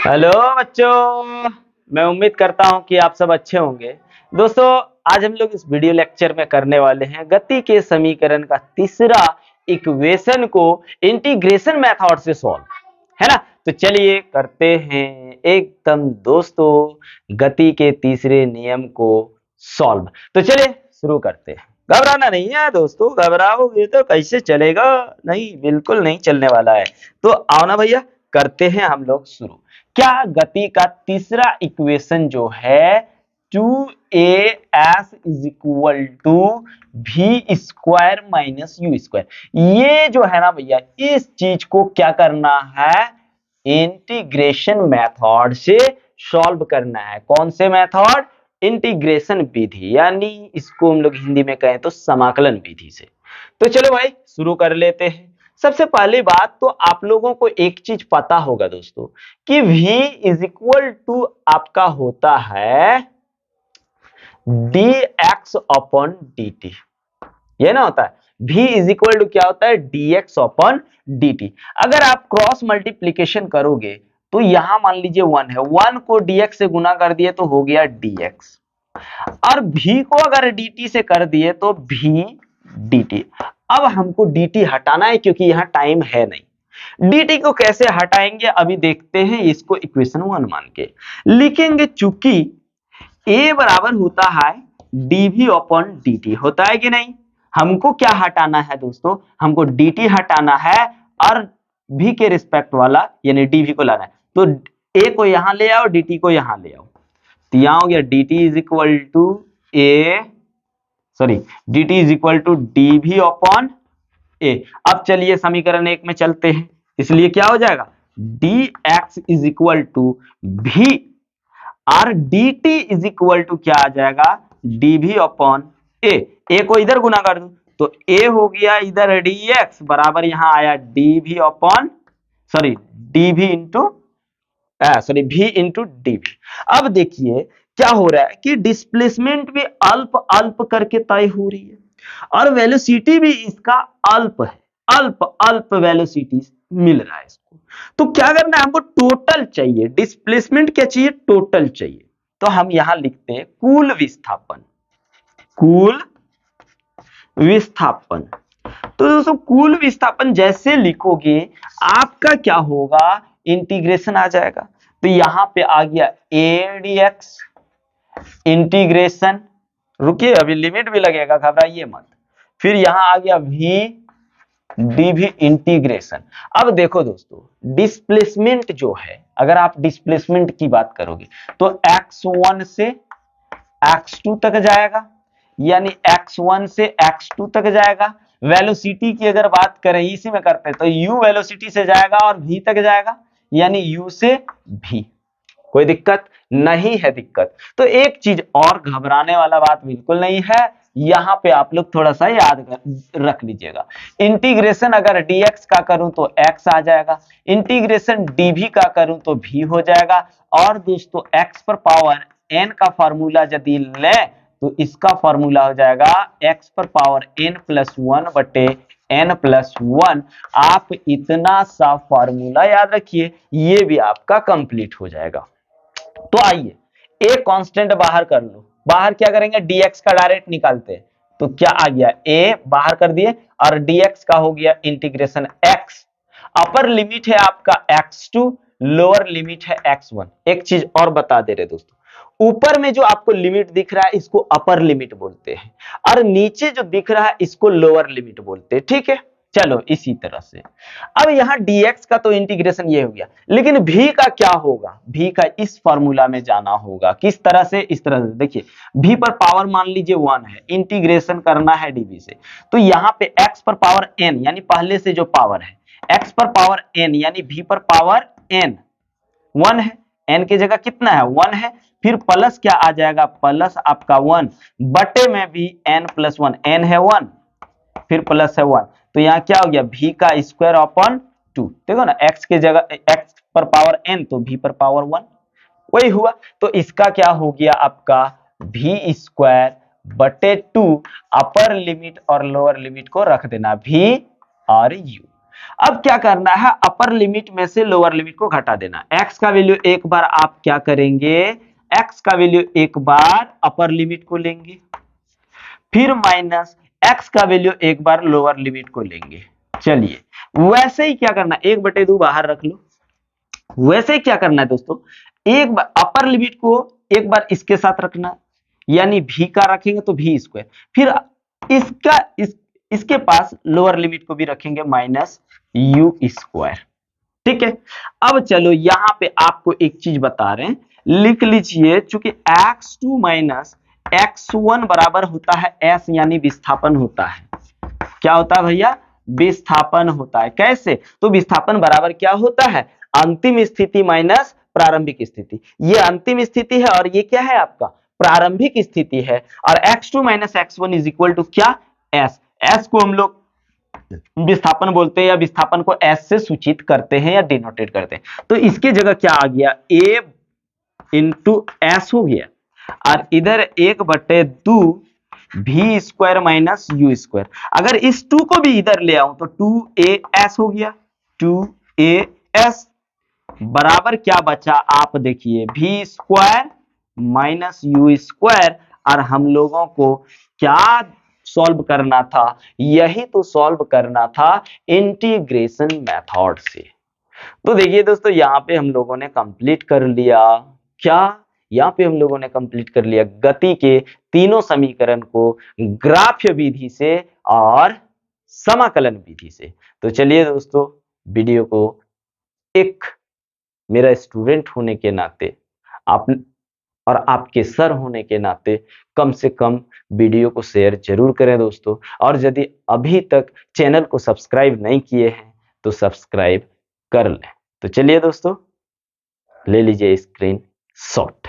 Hello बच्चों, मैं उम्मीद करता हूं कि आप सब अच्छे होंगे। दोस्तों, आज हम लोग इस वीडियो लेक्चर में करने वाले हैं गति के समीकरण का तीसरा इक्वेशन को इंटीग्रेशन मेथड से सॉल्व, है ना। तो चलिए करते हैं एकदम दोस्तों गति के तीसरे नियम को सॉल्व। तो चलिए शुरू करते हैं। घबराना नहीं है दोस्तों, घबराओगे तो कैसे चलेगा, नहीं बिल्कुल नहीं चलने वाला है। तो आओ ना भैया, करते हैं हम लोग शुरू। क्या गति का तीसरा इक्वेशन जो है 2as is equal to v square minus u square, ये जो है ना भैया, इस चीज को क्या करना है, इंटीग्रेशन मेथड से सॉल्व करना है। कौन से मेथड? इंटीग्रेशन विधि, यानी इसको हम लोग हिंदी में कहें तो समाकलन विधि से। तो चलो भाई शुरू कर लेते हैं। सबसे पहली बात तो आप लोगों को एक चीज पता होगा दोस्तों कि v इज इक्वल टू आपका होता है dx अपॉन dt। ये ना होता है v इज इक्वल टू क्या होता है, dx अपॉन dt। अगर आप क्रॉस मल्टीप्लीकेशन करोगे तो यहां मान लीजिए 1 है, 1 को dx से गुना कर दिए तो हो गया dx, और v को अगर dt से कर दिए तो v dt। अब हमको dt हटाना है क्योंकि यहां टाइम है नहीं। dt को कैसे हटाएंगे अभी देखते हैं। इसको इक्वेशन 1 मान के लिखेंगे, चूंकि a बराबर होता है dv अपॉन dt, होता है कि नहीं। हमको क्या हटाना है दोस्तों, हमको dt हटाना है और v के रिस्पेक्ट वाला यानी dv को लाना है। तो a को यहां ले आओ, dt को यहां ले आओ, तो यहां हो गया dt is equal to dt is equal to dv upon a। अब चलिए समीकरण 1 में चलते हैं, इसलिए क्या हो जाएगा, dx is equal to v और dt इज इक्वल टू क्या आ जाएगा, dv अपॉन a को इधर गुना कर दो तो a हो गया इधर dx बराबर यहां आया dv upon dv into v into dv। अब देखिए क्या हो रहा है कि डिस्प्लेसमेंट भी अल्प अल्प करके तय हो रही है और वेलोसिटी भी इसका अल्प है, अल्प अल्प वेलोसिटी मिल रहा है इसको। तो क्या करना है, हमको टोटल चाहिए, डिस्प्लेसमेंट क्या चाहिए, टोटल चाहिए। तो हम यहां लिखते हैं कुल विस्थापन, कुल विस्थापन। तो दोस्तों कुल विस्थापन जैसे लिखोगे आपका क्या होगा, इंटीग्रेशन आ जाएगा। तो यहां पे आ गया a dx इंटीग्रेशन, रुकिए अभी लिमिट भी लगेगा, घबराइए मत। फिर यहां आ गया v dv इंटीग्रेशन। अब देखो दोस्तों डिस्प्लेसमेंट जो है, अगर आप डिस्प्लेसमेंट की बात करोगे तो x1 से x2 तक जाएगा, यानी x1 से x2 तक जाएगा। वेलोसिटी की अगर बात करें इसी में करते हैं तो u वेलोसिटी से जाएगा और v तक जाएगा, यानी u से v। कोई दिक्कत नहीं है दिक्कत। तो एक चीज और, घबराने वाला बात बिल्कुल नहीं है, यहां पे आप लोग थोड़ा सा याद रख लीजिएगा। इंटीग्रेशन अगर dx का करूं तो x आ जाएगा, इंटीग्रेशन dv का करूं तो v हो जाएगा। और दोस्तों x पर पावर n का फॉर्मूला यदि लें तो इसका फॉर्मूला हो जाएगा x पर पावर n प्लस 1 बटे n प्लस 1। आप इतना सा फॉर्मूला याद रखिए, ये भी आपका कंप्लीट हो जाएगा। तो आइए a कांस्टेंट बाहर कर लो, बाहर क्या करेंगे, dx का डायरेक्ट निकालते हैं। तो क्या आ गया, a बाहर कर दिए और dx का हो गया इंटीग्रेशन x। अपर लिमिट है आपका x2, लोअर लिमिट है x1। एक चीज और बता दे रहे दोस्तों, ऊपर में जो आपको लिमिट दिख रहा है इसको अपर लिमिट बोलते हैं और नीचे जो दिख रहा है इसको लोअर लिमिट बोलते हैं, ठीक है। चलो इसी तरह से अब यहां dx का तो इंटीग्रेशन ये हो गया, लेकिन v का क्या होगा, v का इस फॉर्मूला में जाना होगा। किस तरह से, इस तरह से देखिए, v पर पावर मान लीजिए 1 है, इंटीग्रेशन करना है dv से, तो यहां पे x पर पावर n यानी पहले से जो पावर है, x पर पावर n यानी v पर पावर n 1 है, n की जगह कितना है 1 है, फिर प्लस क्या आ जाएगा, प्लस आपका 1 बटे में भी n प्लस 1, n है 1 फिर प्लस है 1, तो यहाँ क्या हो गया, v का स्क्वायर अपॉन 2। देखो ना, x की जगह x पर पावर n तो v पर पावर 1, वही हुआ। तो इसका क्या हो गया आपका v स्क्वायर बटे 2, अपर लिमिट और लोअर लिमिट को रख देना v और u। अब क्या करना है, अपर लिमिट में से लोअर लिमिट को घटा देना। x का वैल्यू एक बार आप क्या करेंगे, x का वैल्यू एक बार अपर लिमिट को लेंगे, फिर माइनस x का वैल्यू एक बार लोअर लिमिट को लेंगे। चलिए वैसे ही क्या करना, 1/2 बाहर रख लो। वैसे ही क्या करना है दोस्तों, एक बार अपर लिमिट को एक बार इसके साथ रखना, यानी v का रखेंगे तो v स्क्वायर, फिर इसका इसके पास लोअर लिमिट को भी रखेंगे माइनस u स्क्वायर। ठीक है। अब चलो यहां पे आपको एक चीज बता रहे हैं, लिख लीजिए, चूंकि x2 माइनस x1 बराबर होता है s, यानी विस्थापन होता है। क्या होता है भैया, विस्थापन होता है। कैसे, तो विस्थापन बराबर क्या होता है, अंतिम स्थिति माइनस प्रारंभिक स्थिति। ये अंतिम स्थिति है और ये क्या है आपका प्रारंभिक स्थिति है। और x2 minus x1 is equal to क्या, s। s को हम लोग विस्थापन बोलते हैं या विस्थापन को s से सूचित करते हैं या डिनोटेट करते हैं। तो इसके जगह क्या आ गया, a इंटू एस हो गया, और इधर 1/2 v square minus u square. अगर इस 2 को भी इधर ले आऊं तो 2as हो गया, 2as बराबर क्या बचा, आप देखिए v square minus u square. और हम लोगों को क्या सॉल्व करना था, यही तो सॉल्व करना था इंटीग्रेशन मेथड से। तो देखिए दोस्तों यहाँ पे हम लोगों ने कंप्लीट कर लिया, क्या यहाँ पे हम लोगों ने कंप्लीट कर लिया गति के तीनों समीकरण को ग्राफ्य विधि से और समाकलन विधि से। तो चलिए दोस्तों, वीडियो को एक मेरा स्टूडेंट होने के नाते आप और आपके सर होने के नाते कम से कम वीडियो को शेयर जरूर करें दोस्तों। और यदि अभी तक चैनल को सब्सक्राइब नहीं किए हैं तो सब्सक्राइब कर लें। तो चलिए दोस्तों, ले लीजिए स्क्रीन शॉट।